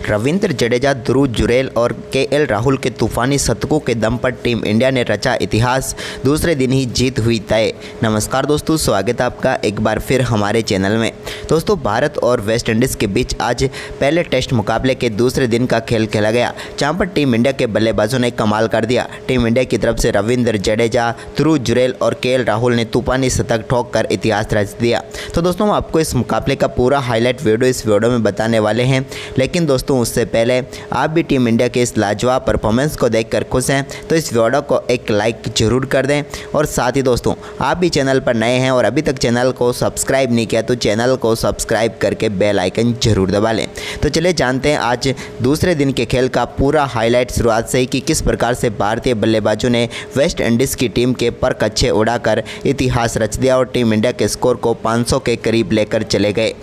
रविंद्र जडेजा, ध्रुव जुरैल और केएल राहुल के तूफानी शतकों के दम पर टीम इंडिया ने रचा इतिहास। दूसरे दिन ही जीत हुई तय। नमस्कार दोस्तों, स्वागत है आपका एक बार फिर हमारे चैनल में। दोस्तों, भारत और वेस्ट इंडीज़ के बीच आज पहले टेस्ट मुकाबले के दूसरे दिन का खेल खेला गया, जहां पर टीम इंडिया के बल्लेबाजों ने कमाल कर दिया। टीम इंडिया की तरफ से रविंद्र जडेजा, ध्रुव जुरैल और केएल राहुल ने तूफानी शतक ठोक कर इतिहास रच दिया। तो दोस्तों, हम आपको इस मुकाबले का पूरा हाईलाइट वीडियो इस वीडियो में बताने वाले हैं, लेकिन दोस्तों उससे पहले आप भी टीम इंडिया के इस लाजवाब परफॉर्मेंस को देखकर खुश हैं तो इस वीडियो को एक लाइक जरूर कर दें। और साथ ही दोस्तों, आप भी चैनल पर नए हैं और अभी तक चैनल को सब्सक्राइब नहीं किया तो चैनल को सब्सक्राइब करके बेल आइकन जरूर दबा लें। तो चलिए जानते हैं आज दूसरे दिन के खेल का पूरा हाईलाइट शुरुआत से ही कि किस प्रकार से भारतीय बल्लेबाजों ने वेस्ट इंडीज़ की टीम के पर कच्छे उड़ाकर इतिहास रच दिया और टीम इंडिया के स्कोर को 500 के करीब लेकर चले गए।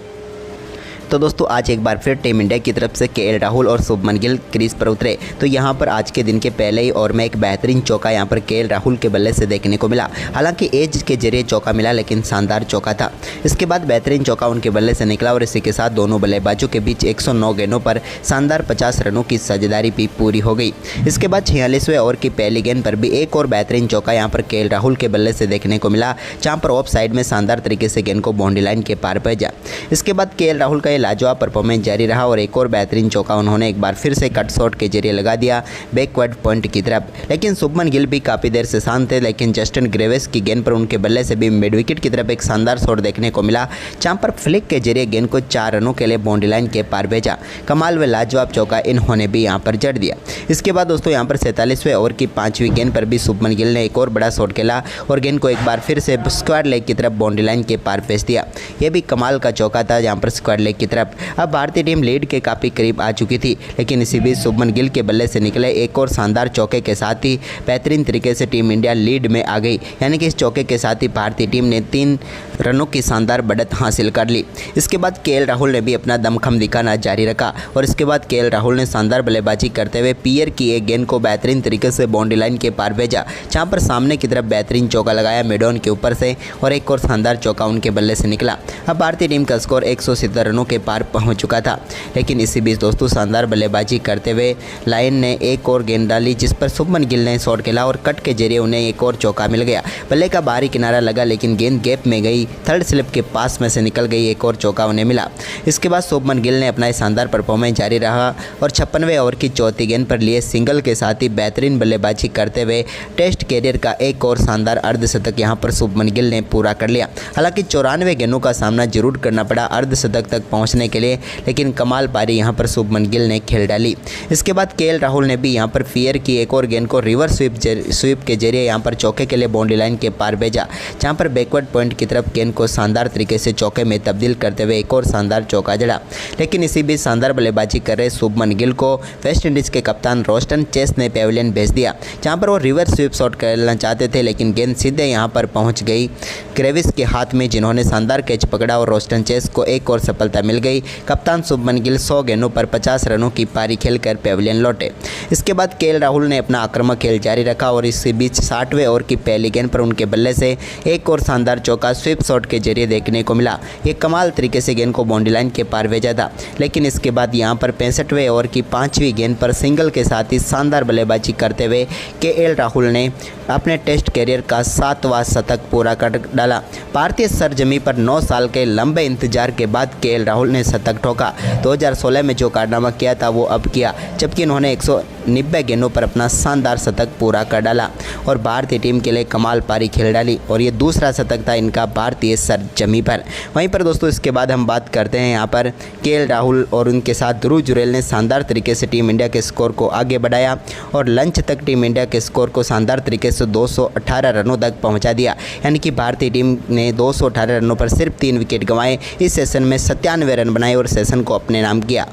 तो दोस्तों, आज एक बार फिर टीम इंडिया की तरफ से केएल राहुल और शुभमन गिल क्रीज पर उतरे। तो यहां पर आज के दिन के पहले ही ओवर में एक बेहतरीन चौका यहां पर केएल राहुल के बल्ले से देखने को मिला। हालांकि एज के जरिए चौका मिला, लेकिन शानदार चौका था। इसके बाद बेहतरीन चौका उनके बल्ले से निकला और इसी के साथ दोनों बल्लेबाजों के बीच 109 गेंदों पर शानदार 50 रनों की साझेदारी भी पूरी हो गई। इसके बाद 46वें ओवर की पहली गेंद पर भी एक और बेहतरीन चौका यहाँ पर केएल राहुल के बल्ले से देखने को मिला, जहाँ पर ऑफ साइड में शानदार तरीके से गेंद को बाउंड्री लाइन के पार भेजा। इसके बाद केएल राहुल का लाजवाब परफॉर्मेंस जारी रहा और एक और बेहतरीन चौका उन्होंने एक बार फिर से कट शॉट के जरिए लगा दिया बैकवर्ड पॉइंट की तरफ। लेकिन शुभमन गिल भी काफ़ी देर से शांत थे, लेकिन जस्टिन ग्रेविस की गेंद पर उनके बल्ले से भी मिड विकेट की तरफ एक शानदार शॉट देखने को मिला, जहां पर फ्लिक के जरिए गेंद को 4 रनों के लिए बाउंड्री लाइन के पार भेजा। कमाल व लाजवाब चौका इन्होंने भी यहां पर जड़ दिया। इसके बाद दोस्तों, यहां पर 47वें ओवर की 5वीं गेंद पर भी शुभमन गिल ने एक और बड़ा शॉट खेला और गेंद को एक बार फिर से स्क्वायर लेग की तरफ बाउंड्री लाइन के पार भेज दिया। यह भी कमाल का चौका था, जहां पर स्क्वायर लेग की तरफ। अब भारतीय टीम लीड के काफ़ी करीब आ चुकी थी, लेकिन इसी बीच शुभमन गिल के बल्ले से निकले एक और शानदार चौके के साथ ही बेहतरीन तरीके से टीम इंडिया लीड में आ गई। यानी कि इस चौके के साथ ही भारतीय टीम ने 3 रनों की शानदार बढ़त हासिल कर ली। इसके बाद केएल राहुल ने भी अपना दमखम दिखाना जारी रखा और इसके बाद केएल राहुल ने शानदार बल्लेबाजी करते हुए पियर की एक गेंद को बेहतरीन तरीके से बाउंड्री लाइन के पार भेजा, जहां पर सामने की तरफ बेहतरीन चौका लगाया मिडॉन के ऊपर से और एक और शानदार चौका उनके बल्ले से निकला। अब भारतीय टीम का स्कोर 170 रनों के पार पहुंच चुका था। लेकिन इसी बीच दोस्तों, शानदार बल्लेबाजी करते हुए लाइन ने एक और गेंद डाली, जिस पर शुभमन गिल ने शॉट खेला और कट के जरिए उन्हें एक और चौका मिल गया। बल्ले का बाहरी किनारा लगा, लेकिन गेंद गैप में गई, थर्ड स्लिप के पास में से निकल गई, एक और चौका उन्हें मिला। इसके बाद शुभमन गिल ने अपना शानदार परफॉर्मेंस जारी रहा और 56वें ओवर की चौथी गेंद पर लिए सिंगल के साथ ही बेहतरीन बल्लेबाजी करते हुए टेस्ट कैरियर का एक और शानदार अर्धशतक यहाँ पर शुभमन गिल ने पूरा कर लिया। हालांकि 94 गेंदों का सामना जरूर करना पड़ा अर्धशतक तक पहुँचने के लिए, लेकिन कमाल पारी यहाँ पर शुभमन गिल ने खेल डाली। इसके बाद केएल राहुल ने भी यहाँ पर फियर की एक और गेंद को रिवर्स स्वीप के जरिए यहाँ पर चौके के लिए बाउंड्री लाइन के पार भेजा, जहाँ पर बैकवर्ड पॉइंट की तरफ गेंद को शानदार तरीके से चौके में तब्दील करते हुए एक और शानदार चौका जड़ा। लेकिन इसी बीच शानदार बल्लेबाजी कर रहे शुभमन गिल को वेस्ट इंडीज़ के कप्तान रोस्टन चेस ने पेविलियन भेज दिया, जहाँ पर वो रिवर्स स्वीप शॉट खेलना चाहते थे, लेकिन गेंद सीधे यहाँ पर पहुँच गई ग्रेविस के हाथ में, जिन्होंने शानदार कैच पकड़ा और रोस्टन चेस को एक और सफलता मिल गई। कप्तान शुभमन गिल 100 गेंदों पर 50 रनों की पारी खेलकर पेविलियन लौटे। इसके बाद केएल राहुल ने अपना आक्रामक खेल जारी रखा और इसी बीच 60वें ओवर की पहली गेंद पर उनके बल्ले से एक और शानदार चौका स्वीप शॉट के जरिए देखने को मिला। ये कमाल तरीके से गेंद को बाउंड्री लाइन के पार भेजा था। लेकिन इसके बाद यहां पर 65वें ओवर की 5वीं गेंद पर सिंगल के साथ ही शानदार बल्लेबाजी करते हुए केएल राहुल ने अपने टेस्ट कैरियर का 7वां शतक पूरा कर डाला। भारतीय सरजमी पर 9 साल के लंबे इंतजार के बाद केएल राहुल ने शतक ठोका। 2016 में जो कारनामा किया था वो अब किया, जबकि उन्होंने 190 गेंदों पर अपना शानदार शतक पूरा कर डाला और भारतीय टीम के लिए कमाल पारी खेल डाली और ये दूसरा शतक था इनका भारतीय सरजमी पर। वहीं पर दोस्तों, इसके बाद हम बात करते हैं यहाँ पर केएल राहुल और उनके साथ ध्रुव जुरैल ने शानदार तरीके से टीम इंडिया के स्कोर को आगे बढ़ाया और लंच तक टीम इंडिया के स्कोर को शानदार तरीके से 218 रनों तक पहुँचा दिया। यानी कि भारतीय टीम ने 218 रनों पर सिर्फ 3 विकेट गंवाए। इस सेशन में 97 रन बनाए और सेशन को अपने नाम किया।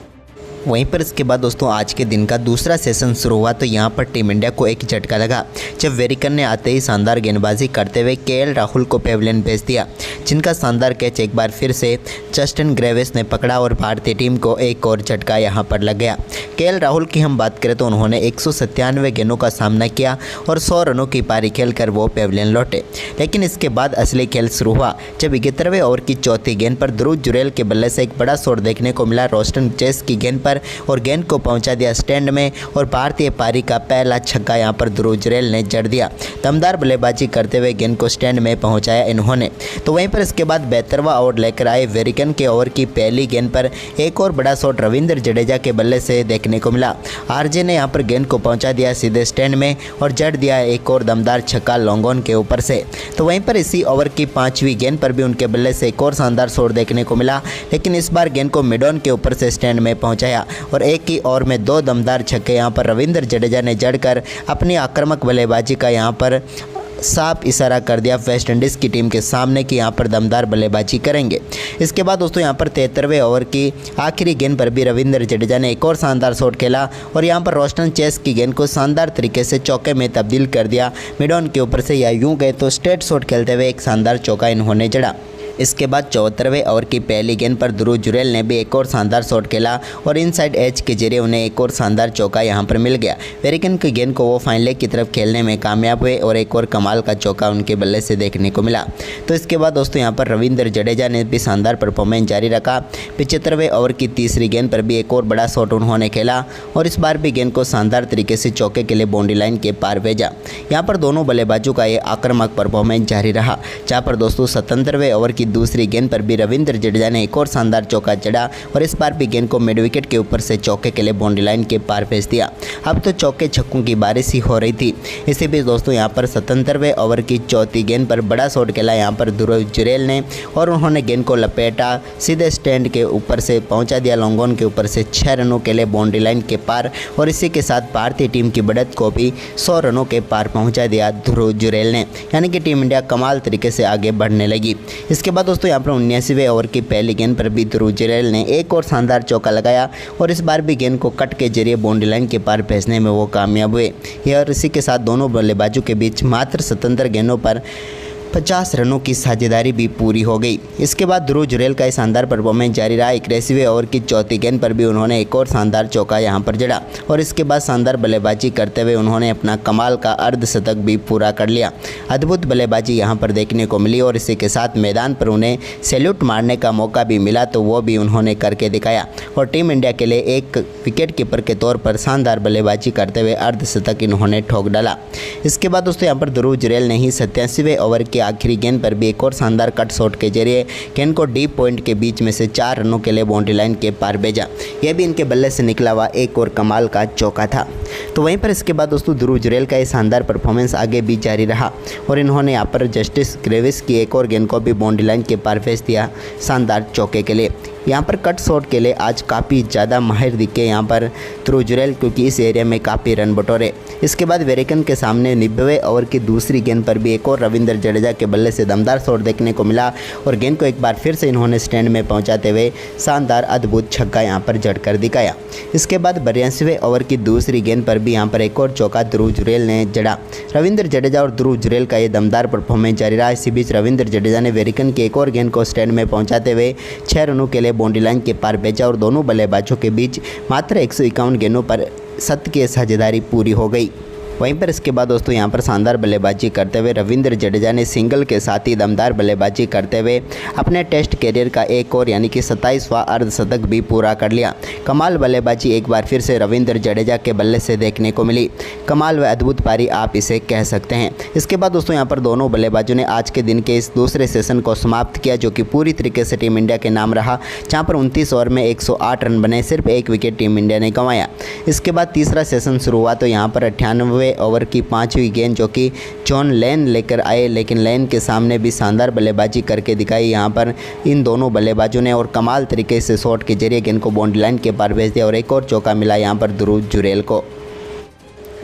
वहीं पर इसके बाद दोस्तों, आज के दिन का दूसरा सेशन शुरू हुआ तो यहाँ पर टीम इंडिया को एक झटका लगा जब वेरिकर ने आते ही शानदार गेंदबाजी करते हुए केएल राहुल को पेविलियन भेज दिया, जिनका शानदार कैच एक बार फिर से जस्टिन ग्रेविस ने पकड़ा और भारतीय टीम को एक और झटका यहाँ पर लग गया। केएल राहुल की हम बात करें तो उन्होंने 197 गेंदों का सामना किया और 100 रनों की पारी खेलकर वो पेविलियन लौटे। लेकिन इसके बाद असली खेल शुरू हुआ जब 71वें ओवर की चौथी गेंद पर ध्रुव जुरैल के बल्ले से एक बड़ा शॉट देखने को मिला। रोस्टन चेस की गेंद पर पर और गेंद को पहुंचा दिया स्टैंड में और भारतीय पारी का पहला छक्का यहां पर ध्रुव जुरैल ने जड़ दिया। दमदार बल्लेबाजी करते हुए गेंद को स्टैंड में पहुंचाया इन्होंने। तो वहीं पर इसके बाद 72वां आउट लेकर आए वेरिकन के ओवर की पहली गेंद पर एक और बड़ा शॉट रविंद्र जडेजा के बल्ले से देखने को मिला। आरजे ने यहां पर गेंद को पहुंचा दिया सीधे स्टैंड में और जड़ दिया एक और दमदार छक्का लॉन्ग ऑन के ऊपर से। तो वहीं पर इसी ओवर की 5वीं गेंद पर भी उनके बल्ले से एक और शानदार शॉट देखने को मिला, लेकिन इस बार गेंद को मिड ऑन के ऊपर से स्टैंड में पहुंचाया और एक ही ओवर में 2 दमदार छक्के यहां पर रविंद्र जडेजा ने जड़कर अपनी आक्रामक बल्लेबाजी का यहां पर साफ इशारा कर दिया वेस्ट इंडीज़ की टीम के सामने कि यहाँ पर दमदार बल्लेबाजी करेंगे। इसके बाद दोस्तों यहाँ पर 73वें ओवर की आखिरी गेंद पर भी रविंद्र जडेजा ने एक और शानदार शॉट खेला और यहाँ पर रोस्टन चेस की गेंद को शानदार तरीके से चौके में तब्दील कर दिया मिड ऑन के ऊपर से, या यूँ गए तो स्ट्रेट शॉट खेलते हुए एक शानदार चौका इन्होंने जड़ा। इसके बाद 74वें ओवर की पहली गेंद पर ध्रुव जुरैल ने भी एक और शानदार शॉट खेला और इनसाइड एज के जरिए उन्हें एक और शानदार चौका यहां पर मिल गया। वेरिकन की गेंद को वो फाइन लेग की तरफ खेलने में कामयाब हुए और एक और कमाल का चौका उनके बल्ले से देखने को मिला। तो इसके बाद दोस्तों यहां पर रविंद्र जडेजा ने भी शानदार परफॉर्मेंस जारी रखा। 75वें ओवर की तीसरी गेंद पर भी एक और बड़ा शॉट उन्होंने खेला और इस बार भी गेंद को शानदार तरीके से चौके के लिए बाउंड्री लाइन के पार भेजा। यहाँ पर दोनों बल्लेबाजों का ये आक्रामक परफॉर्मेंस जारी रहा, जहाँ पर दोस्तों 77वें ओवर की दूसरी गेंद पर भी रविंद्र जडेजा ने एक और शानदार चौका जड़ा और इस बार भी गेंद को मिड विकेट के ऊपर से चौके के लिए बाउंड्री लाइन के पार भेज दिया। अब तो चौके छक्कों की बारिश ही हो रही थी। इसी बीच दोस्तों यहाँ पर 77वें ओवर की चौथी गेंद पर बड़ा शॉट खेला यहाँ पर ध्रुव जुरैल ने और उन्होंने गेंद को लपेटा सीधे स्टैंड के ऊपर से पहुँचा दिया लॉन्ग ऑन के ऊपर से 6 रनों के लिए बाउंड्री लाइन के पार और इसी के साथ भारतीय टीम की बढ़त को भी 100 रनों के पार पहुँचा दिया ध्रुव जुरैल ने, यानी कि टीम इंडिया कमाल तरीके से आगे बढ़ने लगी। इसके बाद दोस्तों यहाँ पर 79वें ओवर की पहली गेंद पर भी ध्रुव जुरैल ने एक और शानदार चौका लगाया और इस बार भी गेंद को कट के जरिए बाउंड्री लाइन के पार भेजने में वो कामयाब हुए। और इसी के साथ दोनों बल्लेबाजों के बीच मात्र 77 गेंदों पर 50 रनों की साझेदारी भी पूरी हो गई। इसके बाद ध्रुव जुरैल का शानदार परफॉर्मेंस जारी रहा। 81वें ओवर की चौथी गेंद पर भी उन्होंने एक और शानदार चौका यहां पर जड़ा और इसके बाद शानदार बल्लेबाजी करते हुए उन्होंने अपना कमाल का अर्धशतक भी पूरा कर लिया। अद्भुत बल्लेबाजी यहां पर देखने को मिली और इसी के साथ मैदान पर उन्हें सैल्यूट मारने का मौका भी मिला तो वो भी उन्होंने करके दिखाया और टीम इंडिया के लिए एक विकेट कीपर के तौर पर शानदार बल्लेबाजी करते हुए अर्धशतक इन्होंने ठोक डाला। इसके बाद दोस्तों यहाँ पर ध्रुव जुरैल ने ही 87वें ओवर की आखिरी गेंद पर भी एक और शानदार कट शॉट के जरिए गेंद को डीप पॉइंट के बीच में से 4 रनों के लिए बाउंड्री लाइन के पार भेजा। यह भी इनके बल्ले से निकला हुआ एक और कमाल का चौका था। तो वहीं पर इसके बाद दोस्तों ध्रुव जुरैल का ये शानदार परफॉर्मेंस आगे भी जारी रहा और इन्होंने यहाँ पर जस्टिस ग्रेविस की एक और गेंद को भी बाउंड्री लाइन के पार भेज दिया शानदार चौके के लिए। यहाँ पर कट शॉट के लिए आज काफ़ी ज़्यादा माहिर दिखे यहाँ पर ध्रुव जुरैल, क्योंकि इस एरिया में काफ़ी रन बटोरे। इसके बाद वेरिकन के सामने 90वें ओवर की दूसरी गेंद पर भी एक और रविंद्र जडेजा के बल्ले से दमदार शॉट देखने को मिला और गेंद को एक बार फिर से इन्होंने स्टैंड में पहुँचाते हुए शानदार अद्भुत छक्का यहाँ पर जड़कर दिखाया। इसके बाद 82वें ओवर की दूसरी गेंद पर भी यहाँ पर एक और चौका ध्रुव जुरैल ने जड़ा। रविंद्र जडेजा और ध्रुव जुरैल का ये दमदार परफॉर्मेंस जारी रहा। इसी बीच रविंद्र जडेजा ने वेरिकन की एक और गेंद को स्टैंड में पहुँचाते हुए 6 रनों के लिए बाउंड्री लाइन के पार भेजा और दोनों बल्लेबाजों के बीच मात्र 151 गेंदों पर शतकीय साझेदारी पूरी हो गई। वहीं पर इसके बाद दोस्तों यहाँ पर शानदार बल्लेबाजी करते हुए रविंद्र जडेजा ने सिंगल के साथ ही दमदार बल्लेबाजी करते हुए अपने टेस्ट कैरियर का एक और यानी कि 27वां अर्धशतक भी पूरा कर लिया। कमाल बल्लेबाजी एक बार फिर से रविंद्र जडेजा के बल्ले से देखने को मिली। कमाल व अद्भुत पारी आप इसे कह सकते हैं। इसके बाद दोस्तों यहाँ पर दोनों बल्लेबाजों ने आज के दिन के इस दूसरे सेशन को समाप्त किया, जो कि पूरी तरीके से टीम इंडिया के नाम रहा, जहाँ पर 29 ओवर में 108 रन बने, सिर्फ एक विकेट टीम इंडिया ने गंवाया। इसके बाद तीसरा सेशन शुरू हुआ तो यहाँ पर 98वें ओवर की 5वीं गेंद जो कि जॉन लेन लेकर आए, लेकिन लेन के सामने भी शानदार बल्लेबाजी करके दिखाई यहाँ पर इन दोनों बल्लेबाजों ने और कमाल तरीके से शॉट के जरिए गेंद को बाउंड्री लाइन के पार भेज दिया और एक और चौका मिला यहाँ पर ध्रुव जुरैल को।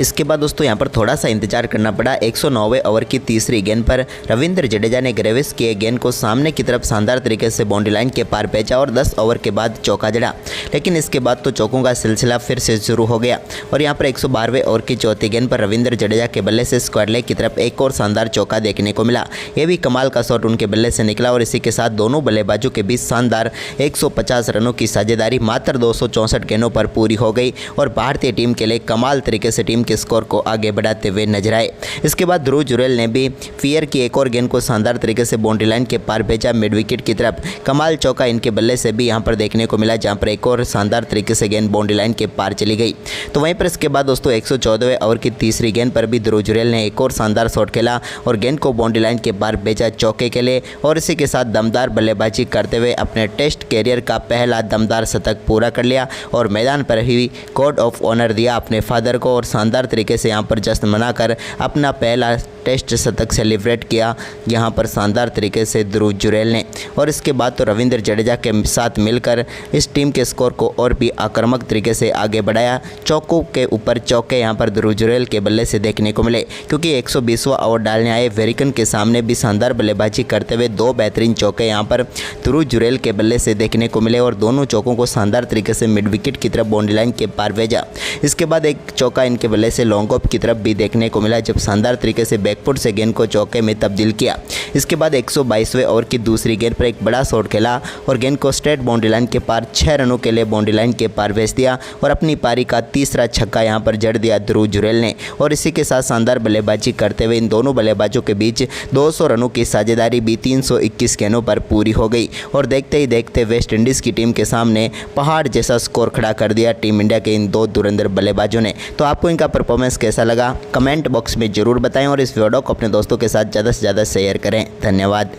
इसके बाद दोस्तों यहाँ पर थोड़ा सा इंतजार करना पड़ा। 109वें ओवर की तीसरी गेंद पर रविंद्र जडेजा ने ग्रेविस की गेंद को सामने की तरफ शानदार तरीके से बाउंड्री लाइन के पार भेजा और 10 ओवर के बाद चौका जड़ा। लेकिन इसके बाद तो चौकों का सिलसिला फिर से शुरू हो गया और यहाँ पर 112वें ओवर की चौथी गेंद पर रविंद्र जडेजा के बल्ले से स्क्वायर लेग की तरफ एक और शानदार चौका देखने को मिला। यह भी कमाल का शॉट उनके बल्ले से निकला और इसी के साथ दोनों बल्लेबाजों के बीच शानदार 150 रनों की साझेदारी मात्र 264 गेंदों पर पूरी हो गई और भारतीय टीम के लिए कमाल तरीके से टीम के स्कोर को आगे बढ़ाते हुए नजर आए। इसके बाद ध्रुव जुरैल ने भी फियर की एक और गेंद को शानदार तरीके से बाउंड्री लाइन के पार भेजा मिड विकेट की तरफ। कमाल चौका इनके बल्ले से भी यहाँ पर देखने को मिला, जहाँ पर एक और शानदार तरीके से गेंद बाउंड्री लाइन के पार चली गई। तो वहीं पर इसके बाद दोस्तों 114वें ओवर की तीसरी गेंद पर भी ध्रुव जुरैल ने एक और शानदार शॉट खेला और गेंद को बाउंड्री लाइन के पार भेजा चौके के लिए, और इसी के साथ दमदार बल्लेबाजी करते हुए अपने टेस्ट कैरियर का पहला दमदार शतक पूरा कर लिया और मैदान पर ही कोड ऑफ ऑनर दिया अपने फादर को, और शानदार तरीके से यहाँ पर जश्न मनाकर अपना पहला टेस्ट शतक सेलिब्रेट किया यहाँ पर शानदार तरीके से ध्रुव जुरैल ने। और इसके बाद तो रविंद्र जडेजा के साथ मिलकर इस टीम के स्कोर को और भी आक्रामक तरीके से आगे बढ़ाया। चौकों के ऊपर चौके यहाँ पर ध्रुव जुरैल के बल्ले से देखने को मिले, क्योंकि 120वां ओवर डालने आए वेरिकन के सामने भी शानदार बल्लेबाजी करते हुए दो बेहतरीन चौके यहाँ पर ध्रुव जुरैल के बल्ले से देखने को मिले और दोनों चौकों को शानदार तरीके से मिड विकेट की तरफ बाउंड्री लाइन के पार भेजा। इसके बाद एक चौका इनके बल्ले से लॉन्ग ऑफ की तरफ भी देखने को मिला, जब शानदार तरीके से बैकफुट से गेंद को चौके में तब्दील किया। इसके बाद 122वें ओवर की दूसरी गेंद पर एक बड़ा शॉट खेला और गेंद को स्ट्रेट बाउंड्री लाइन के पार 6 रनों के लिए बाउंड्री लाइन के पार भेज दिया और अपनी पारी का तीसरा छक्का यहां पर जड़ दिया ध्रुव जुरैल ने। और इसी के साथ शानदार बल्लेबाजी करते हुए इन दोनों बल्लेबाजों के बीच 200 रनों की साझेदारी भी 321 गेंदों पर पूरी हो गई और देखते ही देखते वेस्ट इंडीज़ की टीम के सामने पहाड़ जैसा स्कोर खड़ा कर दिया टीम इंडिया के इन दो धुरंधर बल्लेबाजों ने। तो आपको इनका परफॉर्मेंस कैसा लगा कमेंट बॉक्स में ज़रूर बताएं और इस वीडियो को अपने दोस्तों के साथ ज़्यादा से ज़्यादा शेयर करें। धन्यवाद।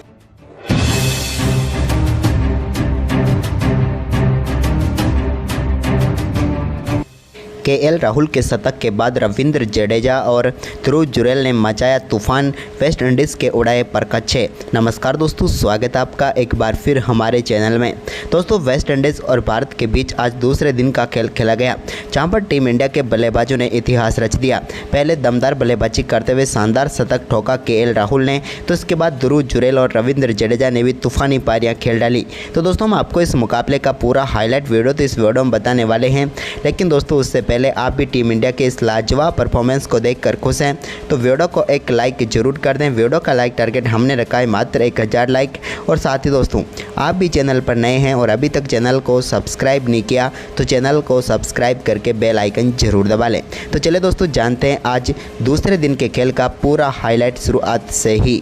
केएल राहुल के शतक के बाद रविंद्र जडेजा और ध्रुव जुरैल ने मचाया तूफान, वेस्ट इंडीज़ के उड़ाए परखच्चे। नमस्कार दोस्तों, स्वागत है आपका एक बार फिर हमारे चैनल में। दोस्तों वेस्ट इंडीज़ और भारत के बीच आज दूसरे दिन का खेल खेला गया, जहां पर टीम इंडिया के बल्लेबाजों ने इतिहास रच दिया। पहले दमदार बल्लेबाजी करते हुए शानदार शतक ठोका केएल राहुल ने, तो इसके बाद ध्रुव जुरैल और रविंद्र जडेजा ने भी तूफानी पारियां खेल डाली। तो दोस्तों हम आपको इस मुकाबले का पूरा हाईलाइट वीडियो तो इस वीडियो में बताने वाले हैं, लेकिन दोस्तों उससे पहले आप भी टीम इंडिया के इस लाजवाब परफॉर्मेंस को देखकर खुश हैं तो वीडियो को एक लाइक जरूर कर दें। वीडियो का लाइक टारगेट हमने रखा है मात्र 1000 लाइक। और साथ ही दोस्तों आप भी चैनल पर नए हैं और अभी तक चैनल को सब्सक्राइब नहीं किया तो चैनल को सब्सक्राइब करके बेल आइकन जरूर दबा लें। तो चलिए दोस्तों जानते हैं आज दूसरे दिन के खेल का पूरा हाईलाइट शुरुआत से ही।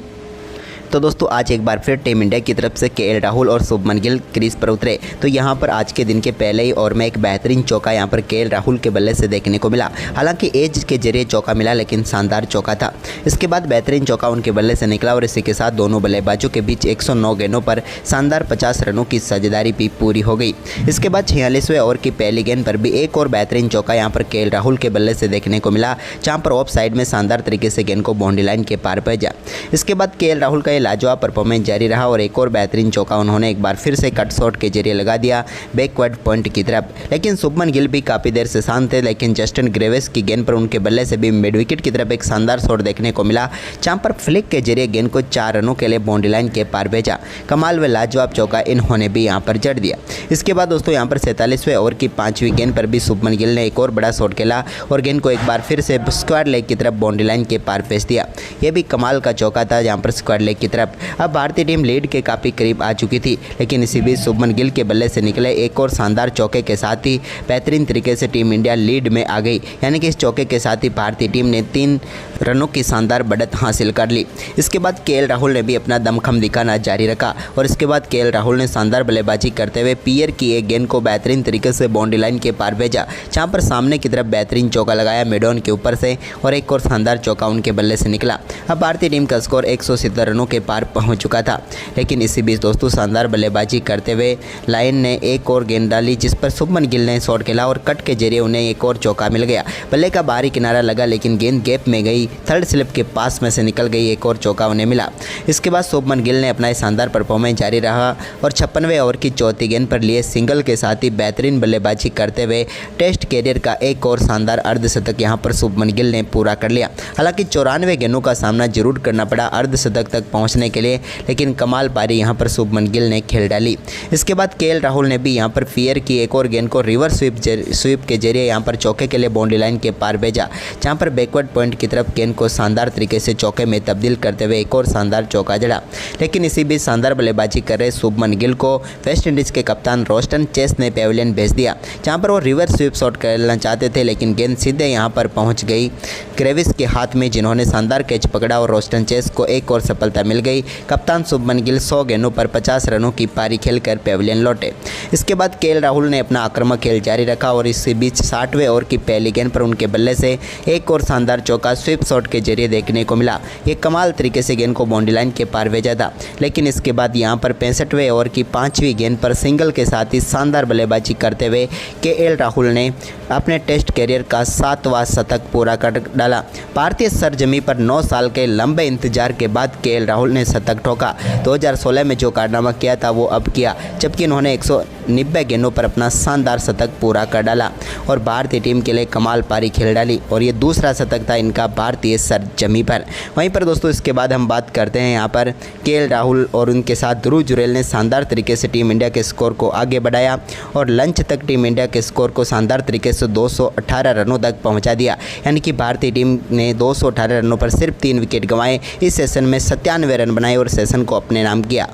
तो दोस्तों आज एक बार फिर टीम इंडिया की तरफ से केएल राहुल और शुभमन गिल क्रीज पर उतरे। तो यहाँ पर आज के दिन के पहले ही ओवर में एक बेहतरीन चौका यहाँ पर केएल राहुल के बल्ले से देखने को मिला। हालांकि एज के जरिए चौका मिला लेकिन शानदार चौका था। इसके बाद बेहतरीन चौका उनके बल्ले से निकला और इसी के साथ दोनों बल्लेबाजों के बीच 109 गेंदों पर शानदार 50 रनों की साझेदारी भी पूरी हो गई। इसके बाद 46वें ओवर की पहली गेंद पर भी एक और बेहतरीन चौका यहाँ पर केएल राहुल के बल्ले से देखने को मिला, जहाँ पर ऑफ साइड में शानदार तरीके से गेंद को बाउंड्री लाइन के पार भेजा। इसके बाद केएल राहुल का लाजवाब परफॉर्मेंस जारी रहा और एक और बेहतरीन चौका उन्होंने एक बार फिर से कट शॉट के जरिए लगा दिया बैकवर्ड पॉइंट की तरफ। लेकिन शुभमन गिल भी काफ़ी देर से शांत थे, लेकिन जस्टिन ग्रेविस की गेंद पर उनके बल्ले से भी मिड विकेट की तरफ एक शानदार शॉट देखने को मिला, जहां पर फ्लिक के जरिए गेंद को 4 रनों के लिए बाउंड्री लाइन के पार भेजा। कमाल व लाजवाब चौका इन्होंने भी यहां पर जड़ दिया। इसके बाद दोस्तों यहां पर 47वें ओवर की 5वीं गेंद पर भी शुभमन गिल ने एक और बड़ा शॉट खेला और गेंद को एक बार फिर से स्क्वायर लेग की तरफ बाउंड्री लाइन के पार भेज दिया। यह भी कमाल का चौका था जहाँ पर स्क्वायर लेग की तरफ। अब भारतीय टीम लीड के काफ़ी करीब आ चुकी थी, लेकिन इसी बीच शुभमन गिल के बल्ले से निकले एक और शानदार चौके के साथ ही बेहतरीन तरीके से टीम इंडिया लीड में आ गई। यानी कि इस चौके के साथ ही भारतीय टीम ने 3 रनों की शानदार बढ़त हासिल कर ली। इसके बाद केएल राहुल ने भी अपना दमखम दिखाना जारी रखा और इसके बाद केएल राहुल ने शानदार बल्लेबाजी करते हुए पियर की एक गेंद को बेहतरीन तरीके से बाउंड्री लाइन के पार भेजा, जहाँ पर सामने की तरफ बेहतरीन चौका लगाया मिडॉन के ऊपर से और एक और शानदार चौका उनके बल्ले से निकला। अब भारतीय टीम का स्कोर 170 रनों के पार पहुँच चुका था। लेकिन इसी बीच दोस्तों शानदार बल्लेबाजी करते हुए लाइन ने एक और गेंद डाली, जिस पर शुभमन गिल ने शॉट खेला और कट के जरिए उन्हें एक और चौका मिल गया। बल्ले का बाहरी किनारा लगा लेकिन गेंद गैप में गई, थर्ड स्लिप के पास में से निकल गई, एक और चौका उन्हें मिला। इसके बाद शुभमन गिल ने अपना शानदार परफॉर्मेंस जारी रहा और 56वें ओवर की चौथी गेंद पर लिए सिंगल के साथ ही बेहतरीन बल्लेबाजी करते हुए टेस्ट कैरियर का एक और शानदार अर्धशतक यहां पर शुभमन गिल ने पूरा कर लिया। हालांकि 94 गेंदों का सामना जरूर करना पड़ा अर्धशतक तक पहुँच पहुंचने के लिए, लेकिन कमाल पारी यहां पर शुभमन गिल ने खेल डाली। इसके बाद केएल राहुल ने भी यहां पर फेयर की एक और गेंद को रिवर्स स्वीप के जरिए यहां पर चौके के लिए बाउंड्री लाइन के पार भेजा, जहां पर बैकवर्ड पॉइंट की तरफ गेंद को शानदार तरीके से चौके में तब्दील करते हुए एक और शानदार चौका जड़ा। लेकिन इसी बीच शानदार बल्लेबाजी कर रहे शुभमन गिल को वेस्ट इंडीज़ के कप्तान रोस्टन चेस ने पेविलियन भेज दिया, जहां पर वो रिवर्स स्वीप शॉट खेलना चाहते थे, लेकिन गेंद सीधे यहां पर पहुंच गई ग्रेविस के हाथ में, जिन्होंने शानदार कैच पकड़ा और रोस्टन चेस को एक और सफलता मिल गई। कप्तान शुभमन गिल 100 गेंदों पर 50 रनों की पारी खेलकर पेविलियन लौटे। इसके बाद केएल राहुल ने अपना आक्रामक खेल जारी रखा और इसी बीच 60वें ओवर की पहली गेंद पर उनके बल्ले से एक और शानदार चौका स्वीप शॉट के जरिए देखने को मिला। ये कमाल तरीके से गेंद को बाउंड्री लाइन के पार भेजा था, लेकिन इसके बाद यहां पर 65वें ओवर की 5वीं गेंद पर सिंगल के साथ ही शानदार बल्लेबाजी करते हुए केएल राहुल ने अपने टेस्ट कैरियर का 7वां शतक पूरा कर डाला। भारतीय सरजमी पर 9 साल के लंबे इंतजार के बाद केएल राहुल ने शतक ठोका। 2016 में जो कारनामा किया था वो अब किया, जबकि उन्होंने 190 गेंदों पर अपना शानदार शतक पूरा कर डाला और भारतीय टीम के लिए कमाल पारी खेल डाली, और ये दूसरा शतक था इनका भारतीय सरजमी पर। वहीं पर दोस्तों इसके बाद हम बात करते हैं यहाँ पर केएल राहुल और उनके साथ ध्रुव जुरैल ने शानदार तरीके से टीम इंडिया के स्कोर को आगे बढ़ाया और लंच तक टीम इंडिया के स्कोर को शानदार तरीके से 218 रनों तक पहुंचा दिया। यानी कि भारतीय टीम ने 218 रनों पर सिर्फ 3 विकेट गंवाए। इस सेशन में 97 रन बनाए और सेशन को अपने नाम किया।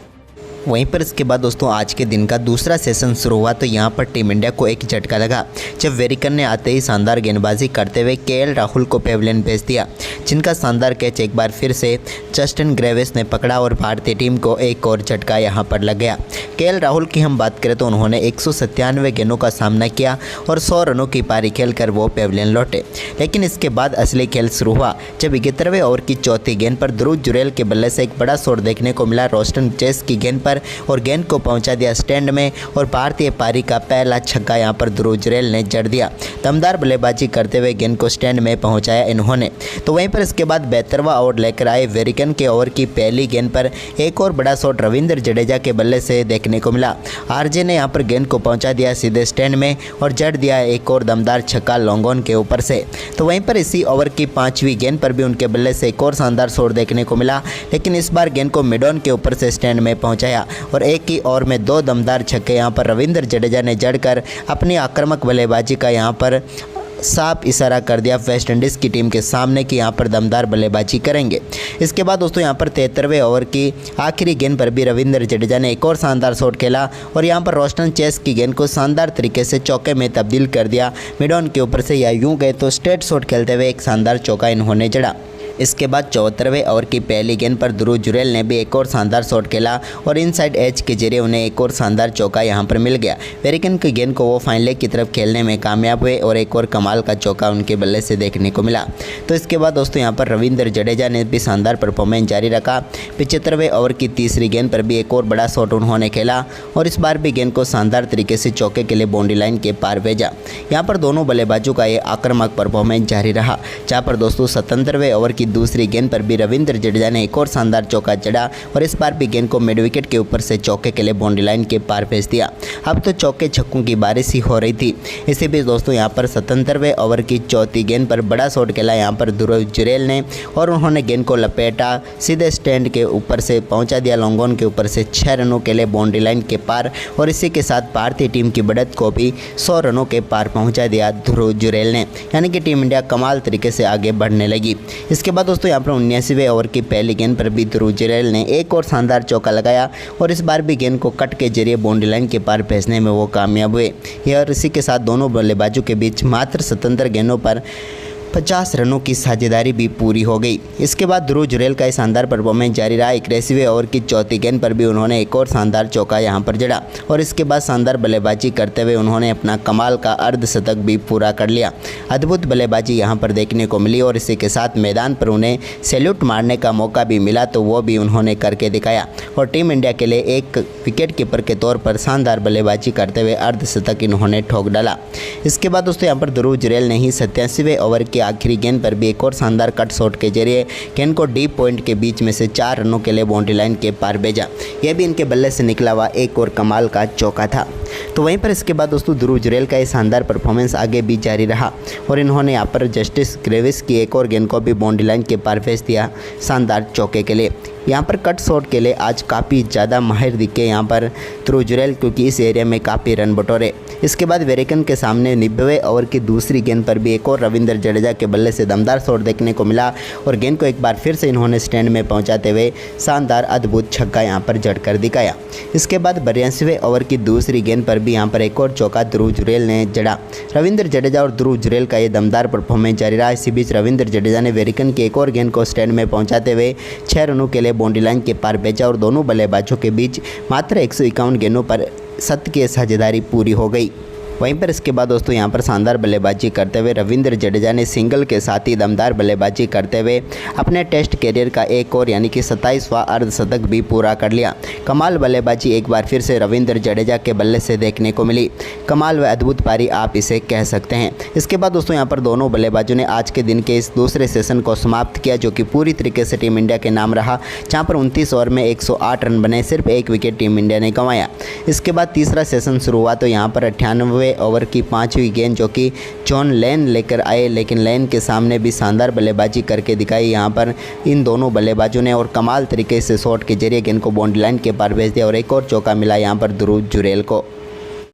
वहीं पर इसके बाद दोस्तों आज के दिन का दूसरा सेशन शुरू हुआ, तो यहाँ पर टीम इंडिया को एक झटका लगा जब वेरिकर ने आते ही शानदार गेंदबाजी करते हुए केएल राहुल को पेविलियन भेज दिया, जिनका शानदार कैच एक बार फिर से जस्टिन ग्रेविस ने पकड़ा और भारतीय टीम को एक और झटका यहाँ पर लग गया। केएल राहुल की हम बात करें तो उन्होंने 197 गेंदों का सामना किया और 100 रनों की पारी खेलकर वो पेविलियन लौटे। लेकिन इसके बाद असली खेल शुरू हुआ जब 71वें ओवर की चौथी गेंद पर ध्रुव जुरैल के बल्ले से एक बड़ा शॉट देखने को मिला रोस्टन चेस की गेंद पर, और गेंद को पहुंचा दिया स्टैंड में और भारतीय पारी का पहला छक्का यहां पर ध्रुव जुरैल ने जड़ दिया। दमदार बल्लेबाजी करते हुए गेंद को स्टैंड में पहुंचाया इन्होंने। तो वहीं पर इसके बाद 72वां ओवर लेकर आए वेरिकन के ओवर की पहली गेंद पर एक और बड़ा शॉट रविंद्र जडेजा के बल्ले से देखने को मिला। आरजे ने यहां पर गेंद को पहुंचा दिया सीधे स्टैंड में और जड़ दिया एक और दमदार छक्का लॉन्ग ऑन के ऊपर से। तो वहीं पर इसी ओवर की 5वीं गेंद पर भी उनके बल्ले से एक और शानदार शॉट देखने को मिला, लेकिन इस बार गेंद को मिड ऑन के ऊपर से स्टैंड में पहुंचाया और एक ही ओवर में 2 दमदार छक्के यहां पर रविंद्र जडेजा ने जड़कर अपनी आक्रामक बल्लेबाजी का यहां पर साफ इशारा कर दिया वेस्ट इंडीज़ की टीम के सामने कि यहां पर दमदार बल्लेबाजी करेंगे। इसके बाद दोस्तों यहां पर 73वें ओवर की आखिरी गेंद पर भी रविंद्र जडेजा ने एक और शानदार शॉट खेला और यहां पर रोस्टन चेस की गेंद को शानदार तरीके से चौके में तब्दील कर दिया मिड ऑन के ऊपर से, या यूं गए तो स्ट्रेट शॉट खेलते हुए एक शानदार चौका इन्होंने जड़ा। इसके बाद 74वें ओवर की पहली गेंद पर ध्रुव जुरैल ने भी एक और शानदार शॉट खेला और इनसाइड एज के जरिए उन्हें एक और शानदार चौका यहां पर मिल गया। वेरिकन की गेंद को वो फाइन लेग की तरफ खेलने में कामयाब हुए और एक और कमाल का चौका उनके बल्ले से देखने को मिला। तो इसके बाद दोस्तों यहां पर रविंद्र जडेजा ने भी शानदार परफॉर्मेंस जारी रखा। 75वें ओवर की तीसरी गेंद पर भी एक और बड़ा शॉट उन्होंने खेला और इस बार भी गेंद को शानदार तरीके से चौके के लिए बाउंड्री लाइन के पार भेजा। यहाँ पर दोनों बल्लेबाजों का ये आक्रामक परफॉर्मेंस जारी रहा, जहाँ पर दोस्तों 77वें ओवर की दूसरी गेंद पर भी रविंद्र जडेजा ने एक और शानदार चौका जड़ा और इस बार भी गेंद को मिड विकेट के ऊपर से चौके के लिए बाउंड्री लाइन के पार भेज दिया। अब तो चौके छक्कों की बारिश ही हो रही थी। इसी बीच दोस्तों यहाँ पर 77वें ओवर की चौथी गेंद पर बड़ा शॉट खेला यहाँ पर ध्रुव जुरैल ने और उन्होंने गेंद को लपेटा सीधे स्टैंड के ऊपर से पहुँचा दिया लॉन्ग ऑन के ऊपर से 6 रनों के लिए बाउंड्री लाइन के पार और इसी के साथ भारतीय टीम की बढ़त को भी 100 रनों के पार पहुँचा दिया ध्रुव जुरैल ने, यानी कि टीम इंडिया कमाल तरीके से आगे बढ़ने लगी। इसके बाद दोस्तों यहाँ पर 79वें ओवर की पहली गेंद पर भी ध्रुव जुरैल ने एक और शानदार चौका लगाया और इस बार भी गेंद को कट के जरिए बाउंड्री लाइन के पार भेजने में वो कामयाब हुए। और इसी के साथ दोनों बल्लेबाजों के बीच मात्र 77 गेंदों पर 50 रनों की साझेदारी भी पूरी हो गई। इसके बाद ध्रुव जुरैल का शानदार परफॉर्मेंस जारी रहा। 81वें ओवर की चौथी गेंद पर भी उन्होंने एक और शानदार चौका यहां पर जड़ा और इसके बाद शानदार बल्लेबाजी करते हुए उन्होंने अपना कमाल का अर्धशतक भी पूरा कर लिया। अद्भुत बल्लेबाजी यहां पर देखने को मिली और इसी के साथ मैदान पर उन्हें सैल्यूट मारने का मौका भी मिला तो वो भी उन्होंने करके दिखाया और टीम इंडिया के लिए एक विकेट कीपर के तौर पर शानदार बल्लेबाजी करते हुए अर्धशतक इन्होंने ठोक डाला। इसके बाद दोस्तों यहाँ पर ध्रुव जुरैल ने ही 87वें ओवर की आखिरी गेंद पर भी एक और शानदार कट शॉट के जरिए गेंद को डीप पॉइंट के बीच में से 4 रनों के लिए बाउंड्री लाइन के पार भेजा। यह भी इनके बल्ले से निकला हुआ एक और कमाल का चौका था। तो वहीं पर इसके बाद दोस्तों ध्रुव जुरैल का ये शानदार परफॉर्मेंस आगे भी जारी रहा और इन्होंने यहाँ पर जस्टिस ग्रेविस की एक और गेंद को भी बाउंड्री लाइन के पार भेज दिया शानदार चौके के लिए। यहाँ पर कट शॉट के लिए आज काफ़ी ज़्यादा माहिर दिखे यहाँ पर ध्रुव जुरैल, क्योंकि इस एरिया में काफ़ी रन बटोरे। इसके बाद वेरेकन के सामने 90वें ओवर की दूसरी गेंद पर भी एक और रविंद्र जडेजा के बल्ले से दमदार शॉट देखने को मिला और गेंद को एक बार फिर से इन्होंने स्टैंड में पहुंचाते हुए शानदार अद्भुत छक्का यहाँ पर जड़कर दिखाया। इसके बाद 82वें ओवर की दूसरी गेंद पर भी यहाँ पर एक और चौका ध्रुव जुरैल ने जड़ा। रविंद्र जडेजा और ध्रुव जुरैल का ये दमदार परफॉर्मेंस जारी रहा। इसी बीच रविंद्र जडेजा ने वेरेकन की एक और गेंद को स्टैंड में पहुँचाते हुए 6 रनों के लिए बाउंड्री लाइन के पार भेजा और दोनों बल्लेबाजों के बीच मात्र 151 गेंदों पर शतकीय साझेदारी पूरी हो गई। वहीं पर इसके बाद दोस्तों यहाँ पर शानदार बल्लेबाजी करते हुए रविंद्र जडेजा ने सिंगल के साथ ही दमदार बल्लेबाजी करते हुए अपने टेस्ट कैरियर का एक और यानी कि 27वां अर्धशतक भी पूरा कर लिया। कमाल बल्लेबाजी एक बार फिर से रविंद्र जडेजा के बल्ले से देखने को मिली। कमाल व अद्भुत पारी आप इसे कह सकते हैं। इसके बाद दोस्तों यहाँ पर दोनों बल्लेबाजों ने आज के दिन के इस दूसरे सेशन को समाप्त किया, जो कि पूरी तरीके से टीम इंडिया के नाम रहा, जहाँ पर 29 ओवर में 108 रन बने, सिर्फ 1 विकेट टीम इंडिया ने गंवाया। इसके बाद तीसरा सेशन शुरू हुआ तो यहाँ पर 98वें ओवर की 5वीं गेंद जो कि जॉन लेन लेकर आए, लेकिन लेन के सामने भी शानदार बल्लेबाजी करके दिखाई यहाँ पर इन दोनों बल्लेबाजों ने और कमाल तरीके से शॉट के जरिए गेंद को बाउंड्री लाइन के पार भेज दिया और एक और चौका मिला यहाँ पर ध्रुव जुरैल को।